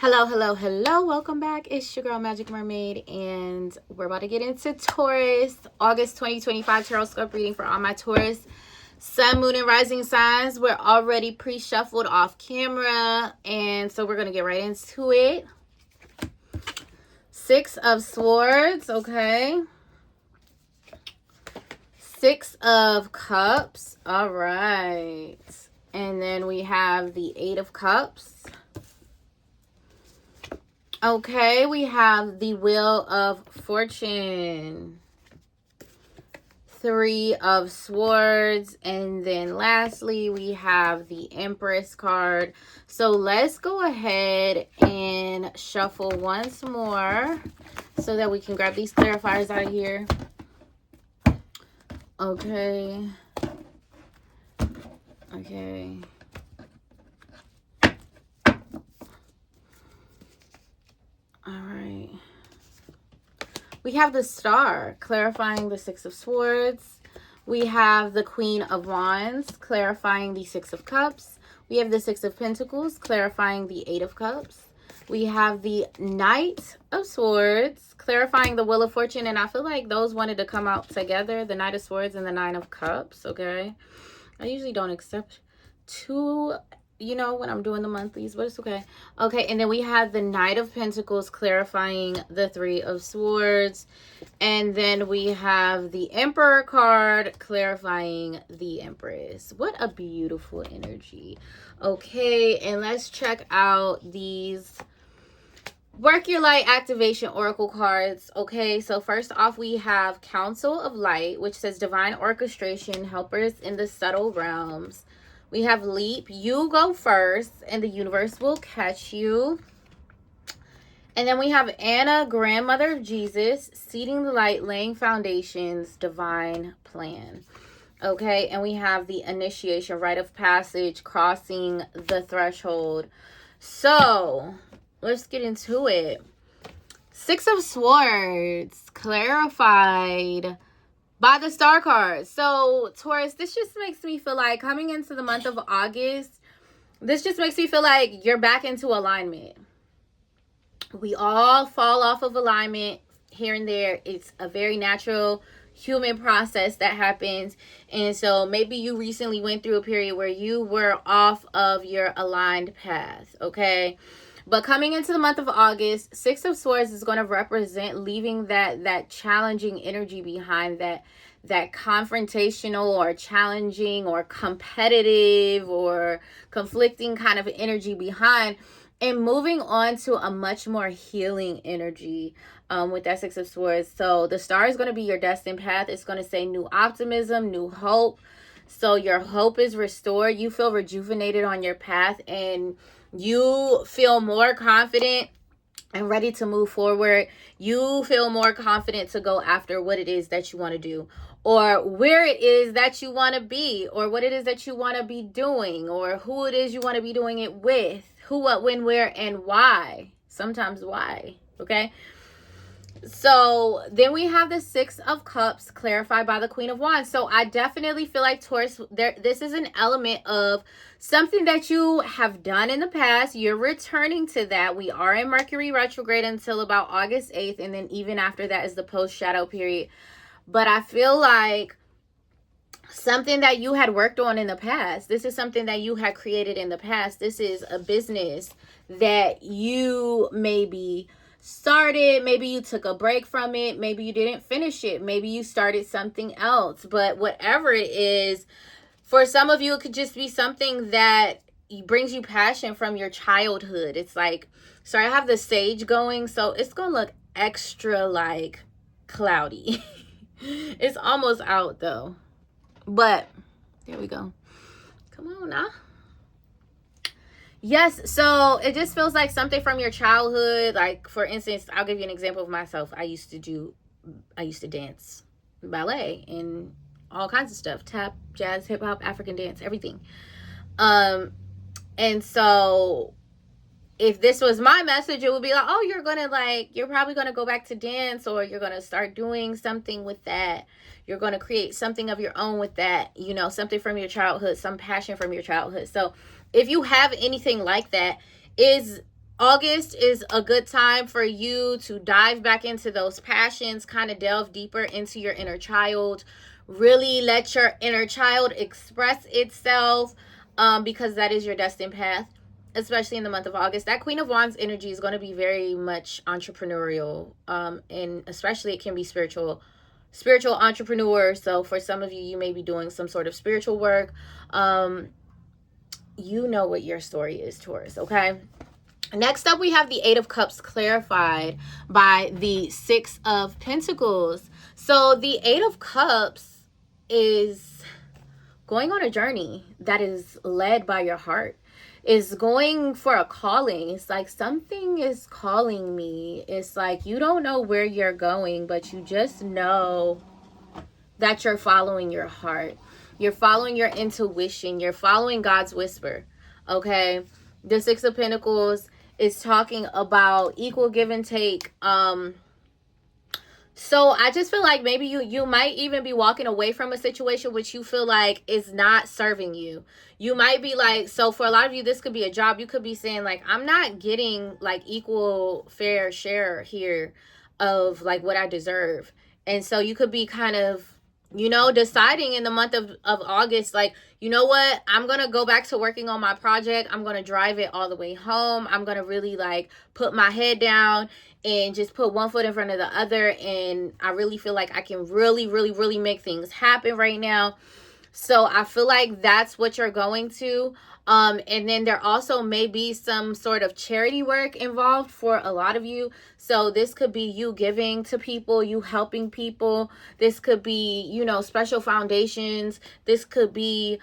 Hello, hello, hello. Welcome back. It's your girl, Magic Mermaid, and we're about to get into Taurus, August 2025 Tarotscope reading for all my Taurus, Sun, Moon, and Rising signs. We're already pre-shuffled off camera, and so we're going to get right into it. Six of Swords, okay. Six of Cups, all right. And then we have the Eight of Cups. Okay, we have the Wheel of Fortune, Three of Swords, and then lastly, we have the Empress card. So let's go ahead and shuffle once more so that we can grab these clarifiers out of here. Okay. Okay. All right. We have the Star, clarifying the Six of Swords. We have the Queen of Wands, clarifying the Six of Cups. We have the Six of Pentacles, clarifying the Eight of Cups. We have the Knight of Swords, clarifying the Wheel of Fortune. And I feel like those wanted to come out together, the Knight of Swords and the Nine of Cups, okay? I usually don't accept two, when I'm doing the monthlies, but it's okay. Okay, and then we have the Knight of Pentacles clarifying the Three of Swords. And then we have the Emperor card clarifying the Empress. What a beautiful energy. Okay, and let's check out these Work Your Light Activation Oracle cards. Okay, so first off, we have Council of Light, which says Divine Orchestration, Helpers in the Subtle Realms. We have Leap, you go first, and the universe will catch you. And then we have Anna, Grandmother of Jesus, Seeding the Light, Laying Foundations, Divine Plan. Okay, and we have the Initiation, Rite of Passage, Crossing the Threshold. So, let's get into it. Six of Swords, clarified by the Star card. So, Taurus, this just makes me feel like coming into the month of August, this just makes me feel like you're back into alignment. We all fall off of alignment here and there. It's a very natural human process that happens. And so maybe you recently went through a period where you were off of your aligned path, okay? But coming into the month of August, Six of Swords is going to represent leaving that challenging energy behind, that confrontational or challenging or competitive or conflicting kind of energy behind, and moving on to a much more healing energy with that Six of Swords. So the Star is going to be your destined path. It's going to say new optimism, new hope. So your hope is restored. You feel rejuvenated on your path, and you feel more confident and ready to move forward. You feel more confident to go after what it is that you want to do, or where it is that you want to be, or what it is that you want to be doing, or who it is you want to be doing it with, who, what, when, where, and why. Sometimes why, okay? So then we have the Six of Cups clarified by the Queen of Wands. So I definitely feel like Taurus, this is an element of something that you have done in the past. You're returning to that. We are in Mercury retrograde until about August 8th. And then even after that is the post-shadow period. But I feel like something that you had worked on in the past. This is something that you had created in the past. This is a business that you maybe started. Maybe you took a break from it. Maybe you didn't finish it. Maybe you started something else. But whatever it is, for some of you, it could just be something that brings you passion from your childhood. It's like, so I have the sage going, so it's going to look extra like cloudy. It's almost out though. But there we go. Come on now. Yes, so it just feels like something from your childhood. Like, for instance, I'll give you an example of myself. I used to dance ballet and all kinds of stuff. Tap, jazz, hip hop, African dance, everything. And so if this was my message, it would be like, oh, you're probably gonna go back to dance, or you're gonna start doing something with that. You're gonna create something of your own with that, something from your childhood, some passion from your childhood. So if you have anything like that, is August is a good time for you to dive back into those passions, kind of delve deeper into your inner child, really let your inner child express itself, because that is your destined path, especially in the month of August. That Queen of Wands energy is going to be very much entrepreneurial, and especially it can be spiritual entrepreneur. So for some of you, you may be doing some sort of spiritual work. You know what your story is, Taurus, okay? Next up, we have the Eight of Cups clarified by the Six of Pentacles. So the Eight of Cups is going on a journey that is led by your heart, is going for a calling. It's like something is calling me. It's like you don't know where you're going, but you just know that you're following your heart. You're following your intuition. You're following God's whisper, okay? The Six of Pentacles is talking about equal give and take. So I just feel like maybe you might even be walking away from a situation which you feel like is not serving you. You might be like, so for a lot of you, this could be a job. You could be saying like, I'm not getting like equal fair share here of like what I deserve. And so you could be kind of, you know, deciding in the month of August, like, you know what, I'm going to go back to working on my project. I'm going to drive it all the way home. I'm going to really like put my head down and just put one foot in front of the other. And I really feel like I can really make things happen right now. So I feel like that's what you're going to. And then there also may be some sort of charity work involved for a lot of you. So this could be you giving to people, you helping people. This could be, you know, special foundations. This could be,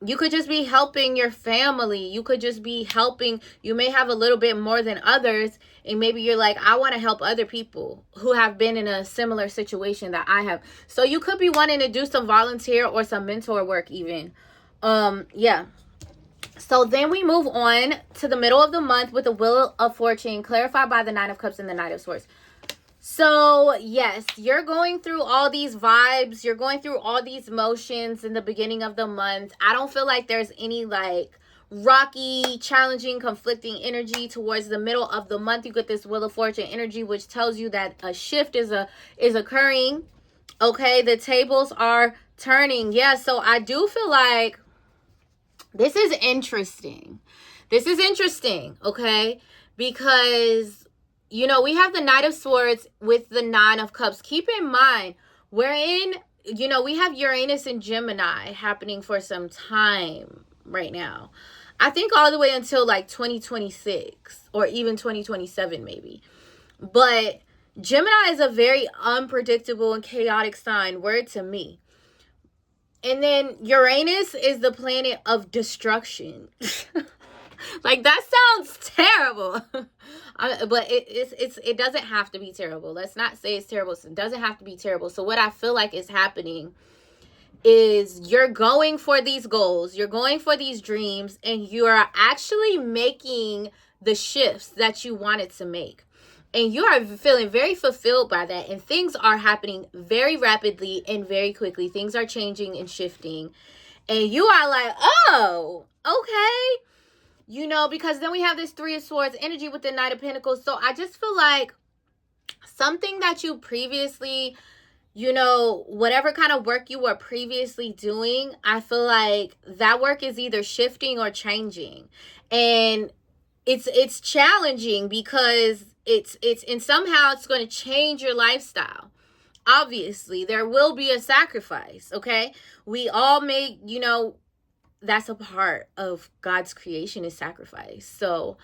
you could just be helping your family. You could just be helping. You may have a little bit more than others. And maybe you're like, I want to help other people who have been in a similar situation that I have. So you could be wanting to do some volunteer or some mentor work even. Yeah. So then we move on to the middle of the month with the Wheel of Fortune, clarified by the Nine of Cups and the Knight of Swords. So, yes, you're going through all these vibes. You're going through all these emotions in the beginning of the month. I don't feel like there's any, like, rocky, challenging, conflicting energy towards the middle of the month. You get this Wheel of Fortune energy, which tells you that a shift is occurring. Okay, the tables are turning. Yeah, so I do feel like this is interesting. This is interesting, okay? Because, you know, we have the Knight of Swords with the Nine of Cups. Keep in mind, we're in, you know, we have Uranus and Gemini happening for some time right now. I think all the way until like 2026 or even 2027 maybe. But Gemini is a very unpredictable and chaotic sign, word to me. And then Uranus is the planet of destruction. Like, that sounds terrible. But it doesn't have to be terrible. Let's not say it's terrible. It doesn't have to be terrible. So what I feel like is happening is you're going for these goals. You're going for these dreams. And you're actually making the shifts that you wanted to make. And you are feeling very fulfilled by that. And things are happening very rapidly and very quickly. Things are changing and shifting. And you are like, oh, okay. You know, because then we have this Three of Swords energy with the Knight of Pentacles. So I just feel like something that you previously, you know, whatever kind of work you were previously doing, I feel like that work is either shifting or changing. And it's challenging because it's and somehow it's going to change your lifestyle. Obviously, there will be a sacrifice, okay? We all make, you know, that's a part of God's creation is sacrifice. So,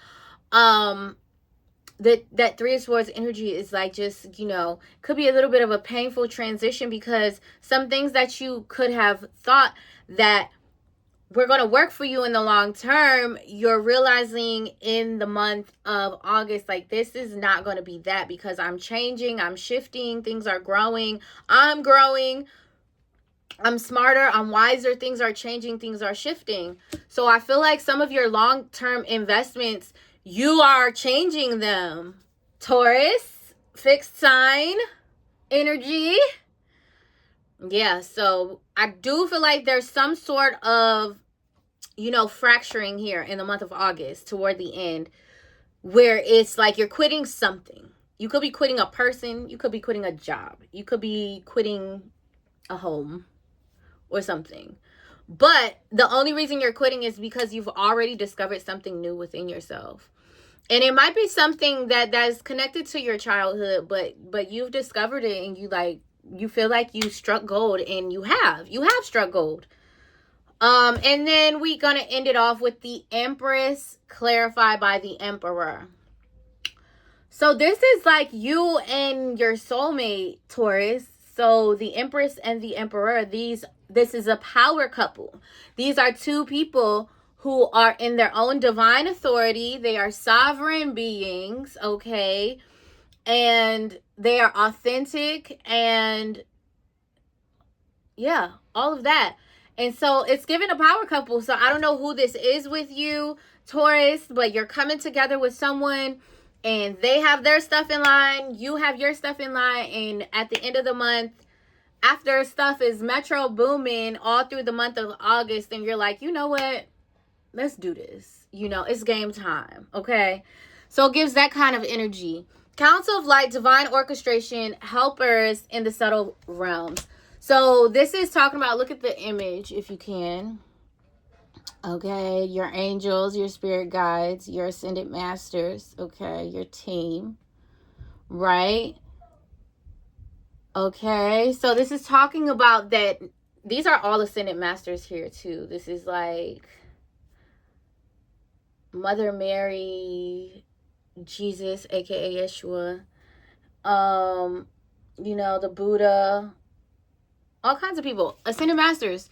that Three of Swords energy is like just, you know, could be a little bit of a painful transition because some things that you could have thought that we're going to work for you in the long term, you're realizing in the month of August, like, this is not going to be that because I'm changing, I'm shifting, things are growing, I'm growing, I'm smarter, I'm wiser, things are changing, things are shifting. So I feel like some of your long-term investments, you are changing them. Taurus, fixed sign energy. Yeah, so I do feel like there's some sort of, you know, fracturing here in the month of August toward the end. where it's like you're quitting something. You could be quitting a person. You could be quitting a job. You could be quitting a home or something. But the only reason you're quitting is because you've already discovered something new within yourself. And it might be something that's connected to your childhood, but you've discovered it, and you feel like you struck gold, and you have struck gold. And then we're gonna end it off with the Empress, clarified by the Emperor. So this is like you and your soulmate, Taurus. So the Empress and the Emperor, this is a power couple. These are two people who are in their own divine authority. They are sovereign beings, okay? And they are authentic, and yeah, all of that. And so it's given a power couple. So I don't know who this is with you, Taurus, but you're coming together with someone, and they have their stuff in line. You have your stuff in line. And at the end of the month, after stuff is metro booming all through the month of August, and you're like, you know what? Let's do this. It's game time. Okay. So it gives that kind of energy. Council of Light, divine orchestration, helpers in the subtle realms. So this is talking about, look at the image if you can. Okay. Your angels, your spirit guides, your ascended masters. Okay. Your team. Right. Okay. So this is talking about that. These are all ascended masters here too. This is like Mother Mary, Jesus, aka Yeshua, the Buddha, all kinds of people, ascended masters.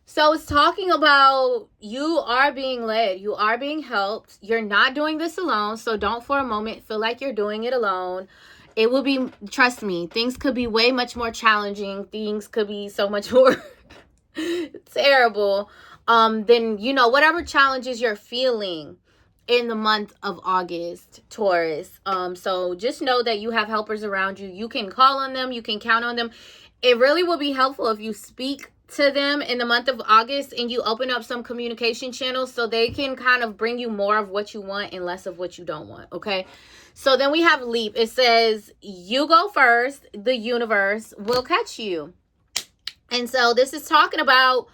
So it's talking about you are being led, you are being helped. You're not doing this alone, so don't for a moment feel like you're doing it alone. It will be, trust me, things could be way much more challenging. Things could be so much more terrible. Then, whatever challenges you're feeling in the month of August, Taurus. So just know that you have helpers around you. You can call on them. You can count on them. It really will be helpful if you speak to them in the month of August and you open up some communication channels so they can kind of bring you more of what you want and less of what you don't want. Okay. So then we have Leap. It says, you go first. The universe will catch you. And so this is talking about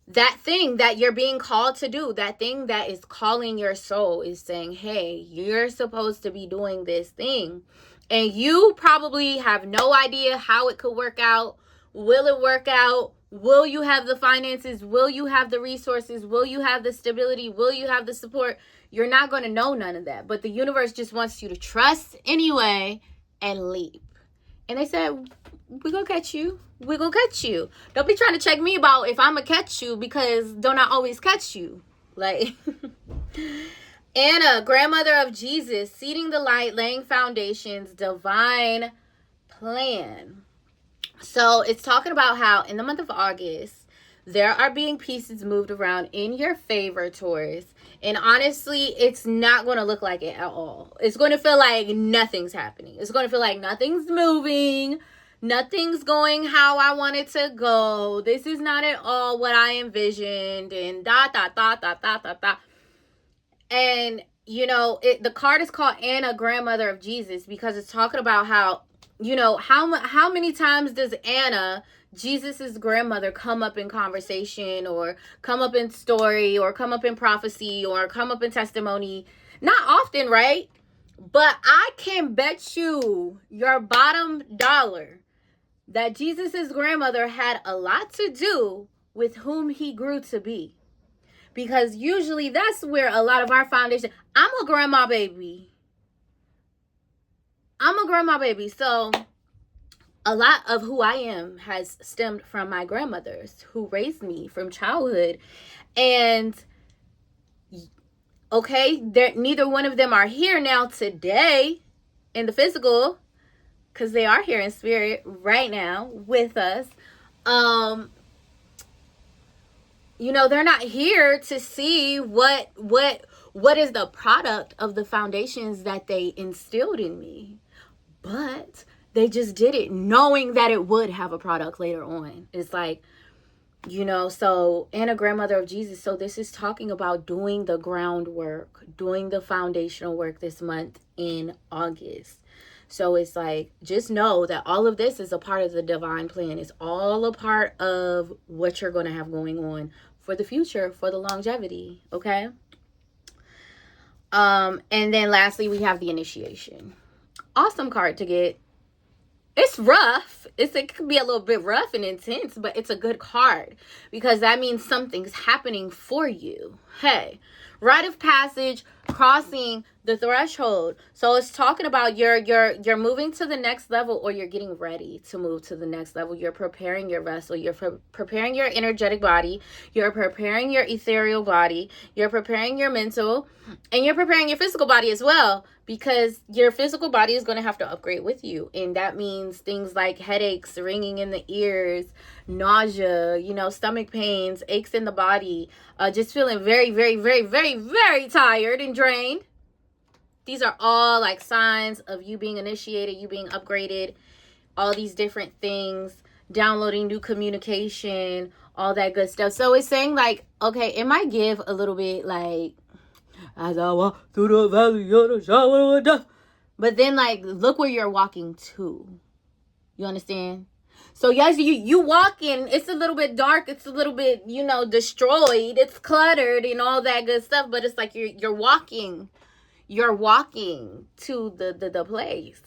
that thing that you're being called to do, that thing that is calling your soul, is saying, hey, you're supposed to be doing this thing. And you probably have no idea how it could work out. Will it work out? Will you have the finances? Will you have the resources? Will you have the stability? Will you have the support? You're not going to know none of that. But the universe just wants you to trust anyway and leap. And they said, we're going to catch you. We're going to catch you. Don't be trying to check me about if I'm going to catch you, because don't I always catch you? Like, Anna, grandmother of Jesus, seeding the light, laying foundations, divine plan. So it's talking about how in the month of August, there are being pieces moved around in your favor, Taurus. And honestly, it's not going to look like it at all. It's going to feel like nothing's happening. It's going to feel like nothing's moving. Nothing's going how I want it to go. This is not at all what I envisioned. And And, the card is called Anna, grandmother of Jesus, because it's talking about how, how many times does Anna, Jesus's grandmother, come up in conversation or come up in story or come up in prophecy or come up in testimony? Not often, right? But I can bet you your bottom dollar that Jesus's grandmother had a lot to do with whom he grew to be. Because usually that's where a lot of our foundation, I'm a grandma baby. So a lot of who I am has stemmed from my grandmothers who raised me from childhood. And okay, neither one of them are here now today in the physical, because they are here in spirit right now with us. They're not here to see what is the product of the foundations that they instilled in me. But they just did it knowing that it would have a product later on. It's like, You know, so, and a grandmother of Jesus. So this is talking about doing the groundwork, doing the foundational work this month in August. So it's like, just know that all of this is a part of the divine plan. It's all a part of what you're going to have going on for the future, for the longevity. Okay. And then lastly, we have the initiation. Awesome card to get. It's rough. It could be a little bit rough and intense, but it's a good card because that means something's happening for you. Hey, rite of passage, crossing the threshold. So it's talking about you're moving to the next level, or you're getting ready to move to the next level. You're preparing your vessel. You're preparing your energetic body. You're preparing your ethereal body. You're preparing your mental, and you're preparing your physical body as well, because your physical body is going to have to upgrade with you. And that means things like headaches, ringing in the ears, nausea, you know, stomach pains, aches in the body, just feeling very, very, very, very, very tired and drained. These are all like signs of you being initiated, you being upgraded, all these different things, downloading new communication, all that good stuff. So it's saying like, okay, it might give a little bit like, as I walk through the valley of the shadow of death. But then like, look where you're walking to. You understand? So yes, you walking, it's a little bit dark, it's a little bit, you know, destroyed, it's cluttered and all that good stuff, but it's like you're walking to the place.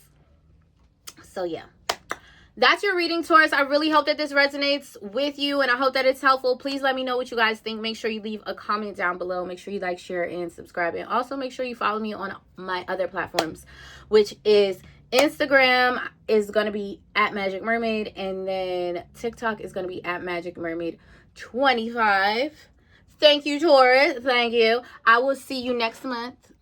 So yeah, that's your reading, Taurus. I really hope that this resonates with you, and I hope that it's helpful. Please let me know what you guys think. Make sure you leave a comment down below. Make sure you like, share, and subscribe. And also make sure you follow me on my other platforms, which is Instagram is going to be at Magic Mermaid, and then TikTok is going to be at Magic Mermaid 25. Thank you, Taurus. Thank you. I will see you next month.